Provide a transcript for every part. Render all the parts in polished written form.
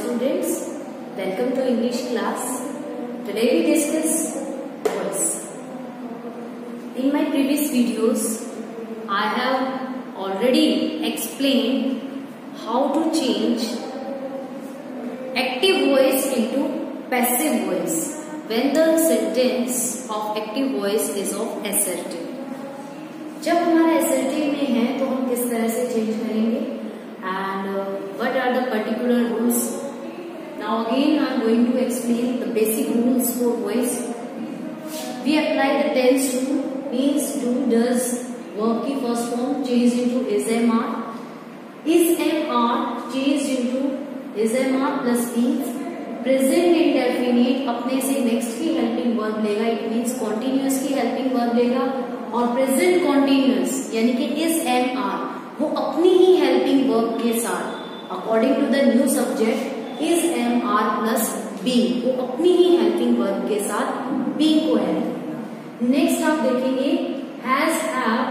students, welcome to English class. Today we discuss voice. In my previous videos, I have already explained how to change active voice into passive voice when the sentence of active voice is of assertive. जब हमारा assertive में है तो हम किस तरह से change करेंगे and what are the particular rules. Now again I am going to explain the basic rules for voice. We apply the tense rule, means do, does, verb की first form changed into is, am, are. Is, am, are changed into is, am, are plus means. Present indefinite अपने से next की helping verb लेगा, it means continuous की helping verb लेगा, और present continuous यानी कि is, am, are वो अपनी ही helping verb के साथ according to the new subject is, am, are plus being वो अपनी ही helping verb के साथ being को है. नेक्स्ट आप देखेंगे has, have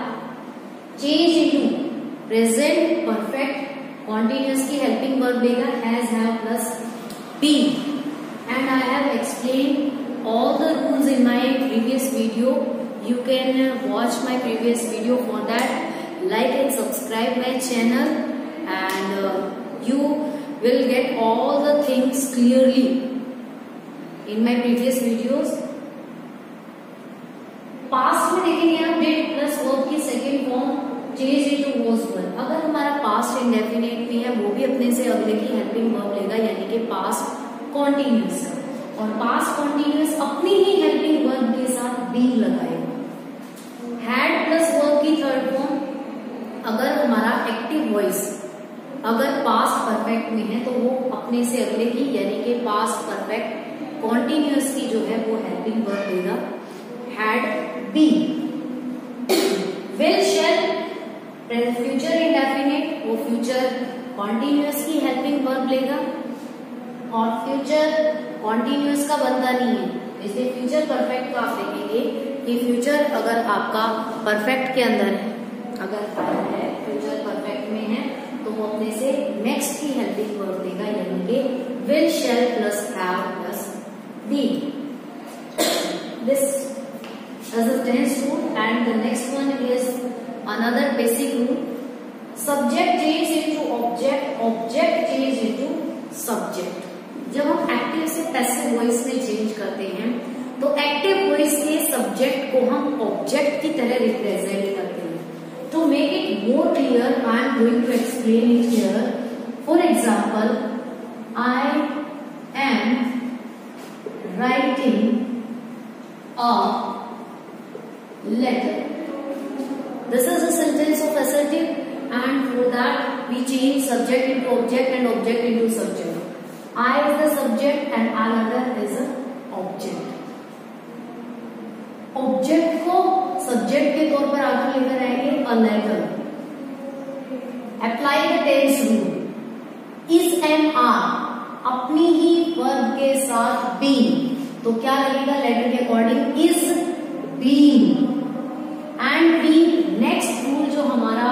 change into present perfect continuous की helping verb लेगा has, have plus being. And I have explained all the rules in my previous video. You can watch my previous video. For that, like and subscribe my channel, and you will get all the things clearly in my previous videos. Past में देखेंगे आप did plus verb की second form change into was वर. अगर हमारा past indefinite में है वो भी अपने से अगले की हेल्पिंग वर्ब लेगा यानी कि पास्ट कॉन्टिन्यूस, और पास्ट कॉन्टिन्यूस अपनी ही हेल्पिंग वर्ब के साथ बीइंग लगाएगा. हैड प्लस वर्ब की थर्ड फॉर्म अगर हमारा एक्टिव वॉइस अगर पास्ट परफेक्ट में है तो वो अपने से अगले की यानी कि पास्ट परफेक्ट कॉन्टिन्यूस की जो है वो हेल्पिंग वर्ब लेगा had, been. Will, shall future indefinite वो फ्यूचर कॉन्टिन्यूस की हेल्पिंग वर्ब लेगा, और फ्यूचर कॉन्टिन्यूस का बनता नहीं है इसलिए फ्यूचर परफेक्ट को आप देखेंगे कि फ्यूचर अगर आपका परफेक्ट के अंदर है, अगर है फ्यूचर परफेक्ट में है तो वो अपने से नेक्स्ट की हेल्पिंग वर्ब लेगा यानी कि will, shall plus have plus been. This as a tense rule. And the next one is another basic rule. Subject change into object, object change into subject. जब हम एक्टिव से passive voice में change करते हैं तो active voice के subject को हम ऑब्जेक्ट की तरह रिप्रेजेंट करते हैं. To make it more clear I am going to explain it here. For example, I am writing a letter. This is a sentence of assertive, and for that we change subject into object and object into subject. I is the subject and another is a object. Object को subject के तौर पर आगे लेकर आएंगे a letter. Apply the tense rule. Is, am, are अपनी ही verb के साथ being तो क्या लगेगा letter के according is being. And be next rule जो हमारा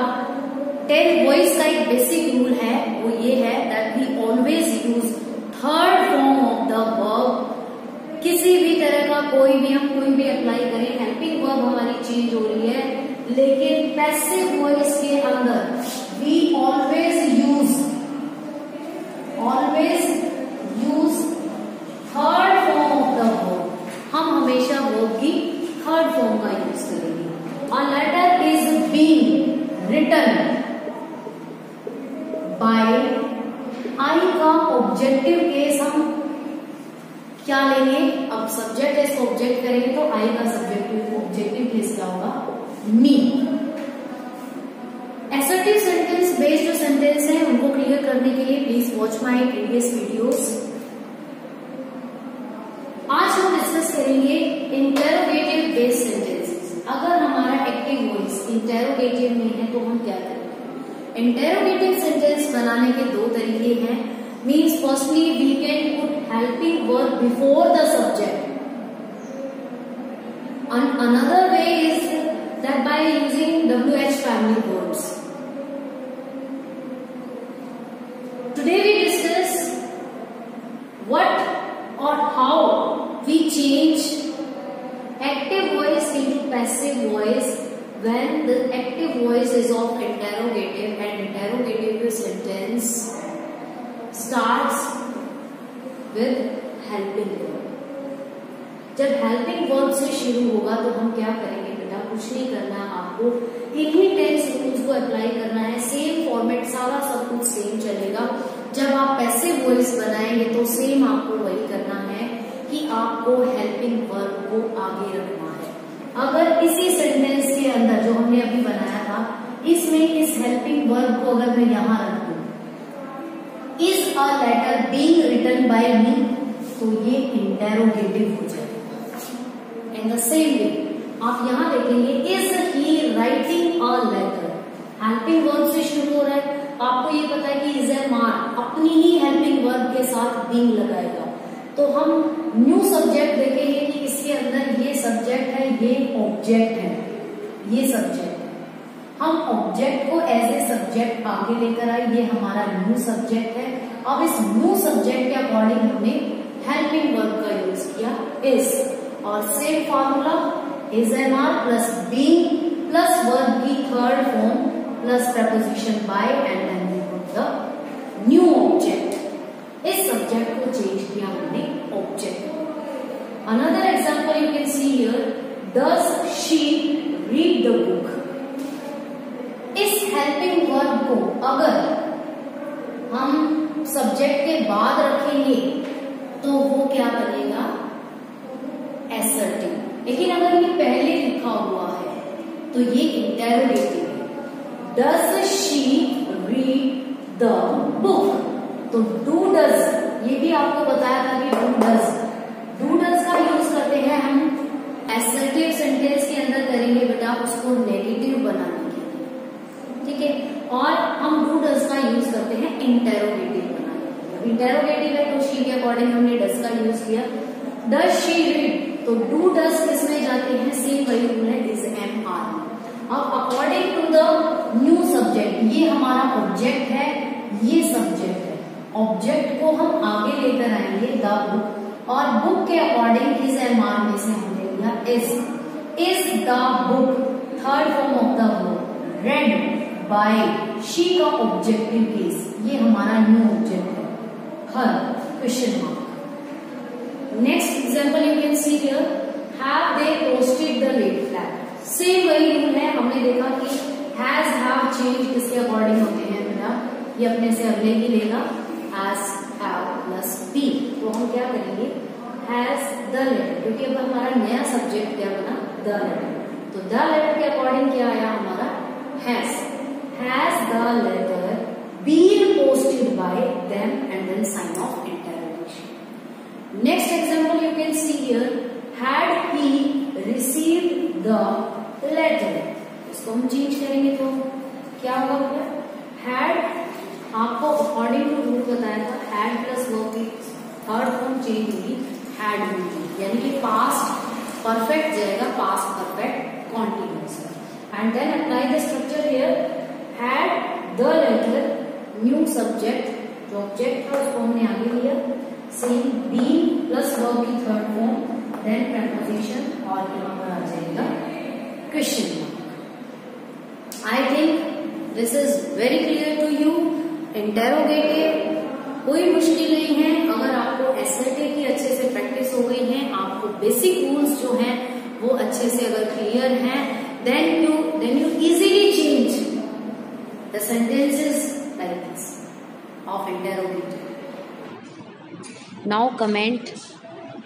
10 वॉइस का एक बेसिक रूल है वो ये है that we always use third form of the verb. किसी भी तरह का कोई भी हम कोई भी अप्लाई करें, हेल्पिंग वर्ब हमारी चेंज हो रही है लेकिन पैसिव वॉइस के अंदर we always use third form of the verb. हम हमेशा वर्ब की थर्ड फॉर्म का यूज करेंगे. A letter is being written by. I का ऑब्जेक्टिव केस हम क्या लेंगे, अब सब्जेक्ट है इसको ऑब्जेक्ट करेंगे तो I का सब्जेक्टिव ऑब्जेक्टिव केस क्या होगा, मी. एसर्टिव सेंटेंस बेस्ड जो सेंटेंस है उनको क्लियर करने के लिए please watch my previous videos. आज हम डिस्कस करेंगे इंटेरोगेटिव बेस्ड सेंटेंस. अगर हमारा एक्टिव वॉइस इंटेरोगेटिव में है तो हम क्या करें. इंटेरोगेटिव सेंटेंस बनाने के दो तरीके हैं. Means firstly we can put helping verb before the subject. Another way is that by using WH family verbs. Today we discuss voice is of interrogative and interrogative sentence starts with helping verb. जब helping verb से शुरू होगा तो हम क्या करेंगे बेटा, कुछ नहीं करना है आपको, इन्हीं टेंस रूल्स को अप्लाई करना है। सेम फॉर्मेट, सारा सब कुछ सेम चलेगा। जब आप पैसिव वॉइस बनाएंगे तो सेम आपको वही करना है कि आपको हेल्पिंग वर्ब को आगे रखना है। अगर इसी सेंटेंस के अंदर जो हमने अभी बनाया था, इसमें इस हेल्पिंग वर्ब को अगर मैं यहां रख दूं, is a letter being written by me, तो ये इंटेरोगेटिव हो जाएगा। इन द सेम वे आप यहां देखेंगे, is he writing a letter, helping verb से शुरू हो रहा है। आपको ये पता है कि इज एम आर अपनी ही हेल्पिंग वर्ब के साथ बीइंग लगाएगा, तो हम न्यू सब्जेक्ट देखेंगे कि इसके अंदर ये सब्जेक्ट है, ये ऑब्जेक्ट है, ये सब्जेक्ट है। हम ऑब्जेक्ट को एज ए सब्जेक्ट आगे लेकर आए, ये हमारा न्यू सब्जेक्ट है। अब इस न्यू सब्जेक्ट के अकॉर्डिंग हमने हेल्पिंग वर्ब का यूज किया इज, और same formula, is am are plus being plus verb की third form plus preposition by and then we put the new object. इस सब्जेक्ट को चेंज किया हमने object. Another example you can see here, does she read the book. इस helping verb को अगर हम subject के बाद रखेंगे तो वो क्या बनेगा, एसर्टिव। लेकिन अगर ये पहले लिखा हुआ है तो ये इंटेरोगेटिव है। Does she read the book, तो डू डज, ये भी आपको बताया था कि डू डज का यूज करते हैं हम एसर्टिव सेंटेंस के अंदर करेंगे बेटा, उसको नेगेटिव बनाने के लिए, ठीक है। और हम डू डज का यूज करते हैं इंटेरोगेटिव बनाने के लिए। इंटेरोगेटिव है तो शी के अकॉर्डिंग हमने डज का यूज किया। डज शी रीड, तो डू डज किसमें जाते हैं, सेम वही रूल है, इज एम आर। अब according to the new subject, ये हमारा ऑब्जेक्ट है, ये सब्जेक्ट है। ऑब्जेक्ट को हम आगे लेकर आएंगे द बुक, और बुक के अकॉर्डिंग इज एम आर में से हमने लिया is the book, third form of the verb, read by she का ऑब्जेक्टिव केस, ये हमारा न्यू ऑब्जेक्ट है, हर question mark. Next example you can see here, have they posted the red flag. Same वही रूल है, हमने देखा कि हैज हैव चेंज किसके अकॉर्डिंग होते हैं बेटा, ये अपने से अगले ही लेगा, हैज हैव प्लस बी। तो हम क्या करेंगे, हैज द लेटर, क्योंकि अब हमारा नया सब्जेक्ट क्या बना, द लेटर, तो द लेटर के अकॉर्डिंग क्या आया हमारा, has the letter been posted by them and then sign of interrogation. Next example you can see here, had he received the letter. इसको हम चेंज करेंगे तो क्या होगा, हैड आपको अकॉर्डिंग टू रूल बताया था, हैड प्लस वर्ब की थर्ड फॉर्म चेंज होगी, हैड होगी, यानी कि पास्ट परफेक्ट जाएगा, past perfect continuous. And then apply the structure here, had the letter, new subject, जो ऑब्जेक्ट था उसको हमने आगे लिया, सेम बीइंग प्लस वर्ब की थर्ड फॉर्म, देन प्रपोजिशन, और यहाँ पर आ जाएगा question mark. I think this is very clear to you. Interrogative कोई मुश्किल नहीं है, अगर आपको एसर्टिव की अच्छे से प्रैक्टिस हो गई है, आपको बेसिक रूल्स जो हैं वो अच्छे से अगर क्लियर हैं, then you easily change the sentences like this of interrogative. Now comment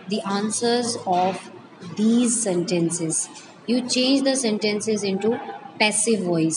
the answers of these sentences. You change the sentences into passive voice.